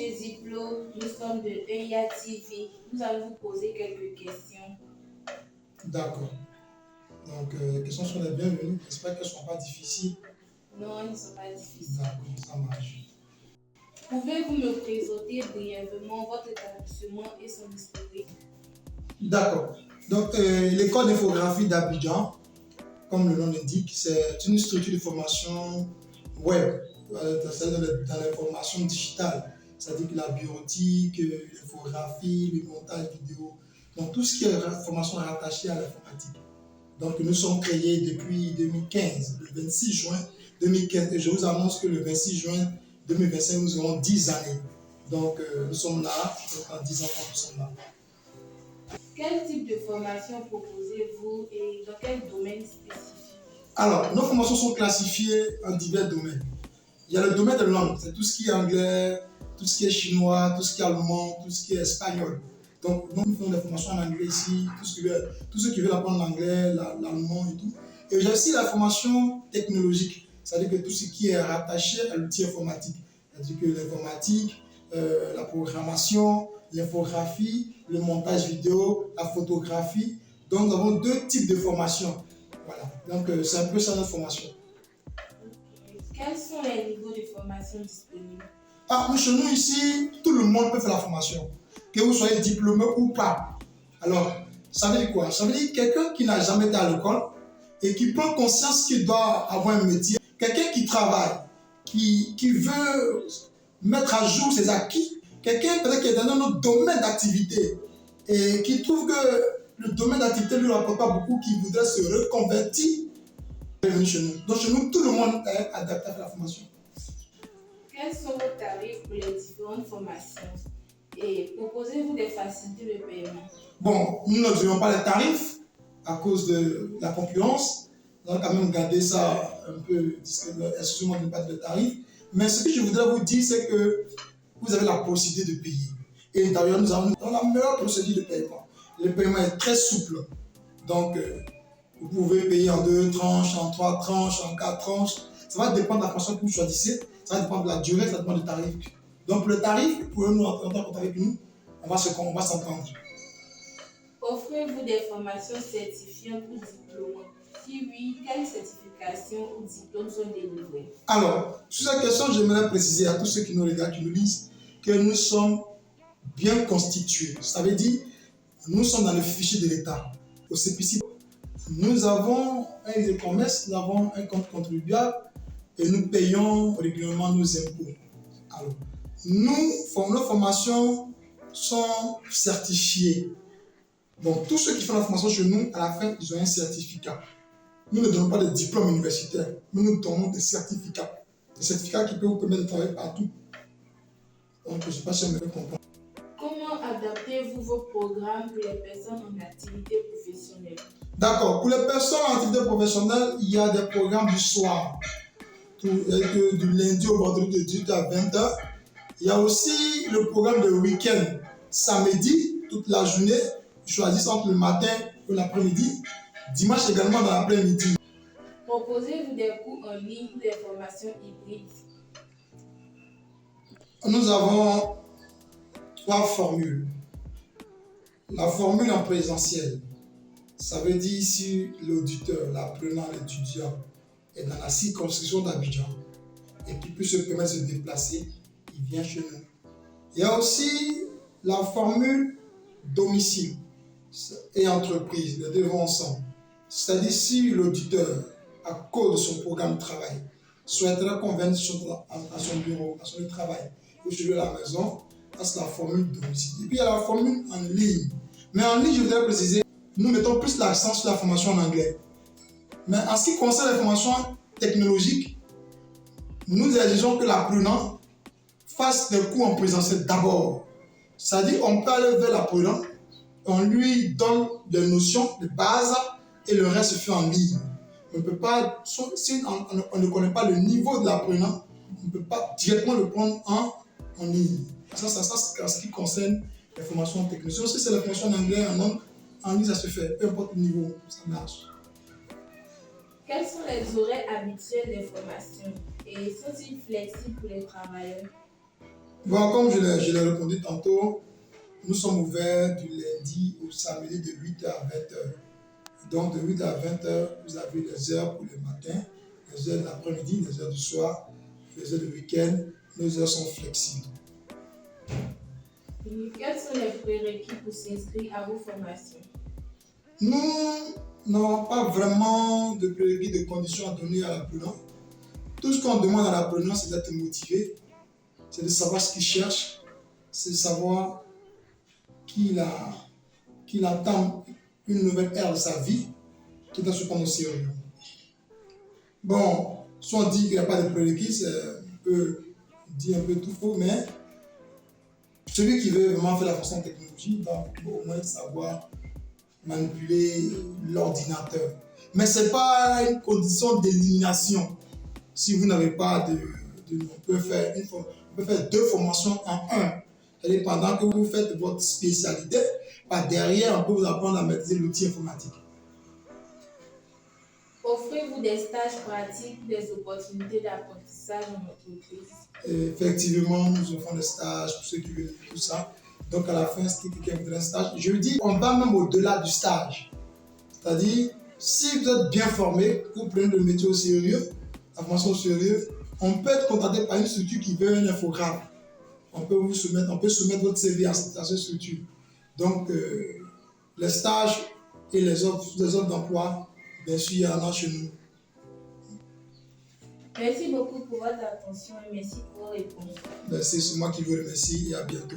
Monsieur Ziplo, nous sommes de EIA TV. Nous allons vous poser quelques questions. D'accord. Donc, les questions sont les bienvenues. J'espère qu'elles ne sont pas difficiles. Non, elles ne sont pas difficiles. D'accord, ça marche. Pouvez-vous me présenter brièvement votre établissement et son historique? D'accord. Donc, l'école d'infographie d'Abidjan, comme le nom l'indique, c'est une structure de formation web, c'est-à-dire dans l'information digitale, c'est-à-dire que la bureautique, l'infographie, le montage vidéo, donc tout ce qui est formation rattachée à l'informatique. Donc, nous sommes créés depuis 2015, le 26 juin 2015, et je vous annonce que le 26 juin 2025, nous aurons 10 années. Donc, nous sommes là, en 10 ans, nous sommes là. Quel type de formation proposez-vous et dans quel domaine spécifique? Alors, nos formations sont classifiées en divers domaines. Il y a le domaine de langue, c'est tout ce qui est anglais, tout ce qui est chinois, tout ce qui est allemand, tout ce qui est espagnol. Donc, nous faisons des formations en anglais ici, tous ceux qui veulent apprendre l'anglais, l'allemand et tout. Et j'ai aussi la formation technologique, c'est-à-dire que tout ce qui est rattaché à l'outil informatique. C'est-à-dire que l'informatique, la programmation, l'infographie, le montage vidéo, la photographie. Donc, nous avons deux types de formations. Voilà, donc c'est un peu ça notre formation. Quels sont les niveaux de formation disponibles? Ah, mais chez nous ici, tout le monde peut faire la formation, que vous soyez diplômé ou pas. Alors, ça veut dire quoi? Ça veut dire quelqu'un qui n'a jamais été à l'école et qui prend conscience qu'il doit avoir un métier, quelqu'un qui travaille, qui veut mettre à jour ses acquis, quelqu'un peut-être qui est dans un autre domaine d'activité et qui trouve que le domaine d'activité ne lui rapporte pas beaucoup, qui voudrait se reconvertir, est venu chez nous. Donc chez nous, tout le monde est adapté à la formation. Quels sont vos tarifs pour les différentes formations et proposez-vous des facilités de paiement? Bon, nous ne donnons pas les tarifs à cause de la concurrence. On a quand même gardé ça un peu discrètement, excusez-moi de ne pas dire le tarif. Mais ce que je voudrais vous dire, c'est que vous avez la possibilité de payer. Et d'ailleurs, nous avons la meilleure procédure de paiement. Le paiement est très souple. Donc, vous pouvez payer en 2 tranches, en 3 tranches, en 4 tranches. Ça va dépendre de la façon que vous choisissez. Ça va dépendre de la durée, ça va dépendre du tarif. Donc, le tarif, vous pouvez nous entrer en contact avec nous. On va s'entendre. Offrez-vous des formations certifiantes ou diplômantes? Si oui, quelles certifications ou diplômes sont délivrés? Alors, sur cette question, j'aimerais préciser à tous ceux qui nous regardent, qui nous lisent, que nous sommes bien constitués. Ça veut dire, nous sommes dans le fichier de l'État. Au CPC, nous avons un e-commerce, nous avons un compte contribuable et nous payons régulièrement nos impôts. Alors, nos formations sont certifiées. Donc, tous ceux qui font la formation chez nous, à la fin, ils ont un certificat. Nous ne donnons pas de diplôme universitaire, mais nous donnons des certificats. Des certificats qui peuvent vous permettre de travailler partout. Donc, je ne sais pas si vous me comprendre. Comment adaptez-vous vos programmes pour les personnes en activité professionnelle? D'accord. Pour les personnes en activité professionnelle, il y a des programmes du soir, du lundi au vendredi de 18h à 20h. Il y a aussi le programme de week-end, samedi, toute la journée. Ils choisissent entre le matin et l'après-midi. Dimanche également dans l'après-midi. Proposez-vous des cours en ligne ou des formations hybrides? Nous avons 3 formules. La formule en présentiel, ça veut dire si l'auditeur, l'apprenant, l'étudiant est dans la circonscription d'Abidjan et qu'il peut se permettre de se déplacer, il vient chez nous. Il y a aussi la formule domicile et entreprise, les deux vont ensemble. C'est-à-dire si l'auditeur, à cause de son programme de travail, souhaiterait convenir à son bureau, à son lieu de travail, ou chez lui à la maison, ça c'est la formule domicile. Et puis il y a la formule en ligne. Mais en ligne, je voudrais préciser, nous mettons plus l'accent sur la formation en anglais. Mais en ce qui concerne les formations technologiques, nous exigeons que l'apprenant fasse des cours en présentiel d'abord. C'est-à-dire qu'on peut aller vers l'apprenant, on lui donne des notions de base et le reste se fait en ligne. On ne peut pas, si on ne connaît pas le niveau de l'apprenant, on ne peut pas directement le prendre en ligne. Ça c'est en ce qui concerne les formations techniques. Si c'est la formation en anglais, en ligne, ça se fait, peu importe le niveau, ça marche. Quels sont les horaires habituels des formations et sont-ils flexibles pour les travailleurs? Bon, comme je l'ai répondu tantôt, nous sommes ouverts du lundi au samedi de 8h à 20h. Donc de 8h à 20h, vous avez les heures pour le matin, les heures de l'après-midi, les heures du soir, les heures du week-end. Nos heures sont flexibles. Et quels sont les prérequis pour s'inscrire à vos formations? Nous n'avons pas vraiment de prérequis, de conditions à donner à l'apprenant. Tout ce qu'on demande à l'apprenant, c'est d'être motivé, c'est de savoir ce qu'il cherche, c'est de savoir qu'il entame une nouvelle ère de sa vie, qu'il doit se prendre au sérieux. Bon, si on dit qu'il n'y a pas de prérequis, c'est un peu dire un peu tout faux, mais celui qui veut vraiment faire la fonction technologie doit au moins savoir manipuler l'ordinateur. Mais ce n'est pas une condition d'élimination. Si vous n'avez pas on peut faire 2 formations en un. C'est-à-dire pendant que vous faites votre spécialité, par derrière, on peut vous apprendre à maîtriser l'outil informatique. Offrez-vous des stages pratiques, des opportunités d'apprentissage en entreprise? Effectivement, nous offrons des stages pour ceux qui veulent tout ça. Donc à la fin, si quelqu'un veut un stage, je veux dire, on va même au-delà du stage. C'est-à-dire, si vous êtes bien formé, vous prenez le métier au sérieux, la formation au sérieux, on peut être contacté par une structure qui veut un infographe. On peut soumettre votre CV à cette structure. Donc, les stages et les offres d'emploi, bien sûr, il y en a chez nous. Merci beaucoup pour votre attention et merci pour vos réponses. C'est moi qui vous remercie et à bientôt.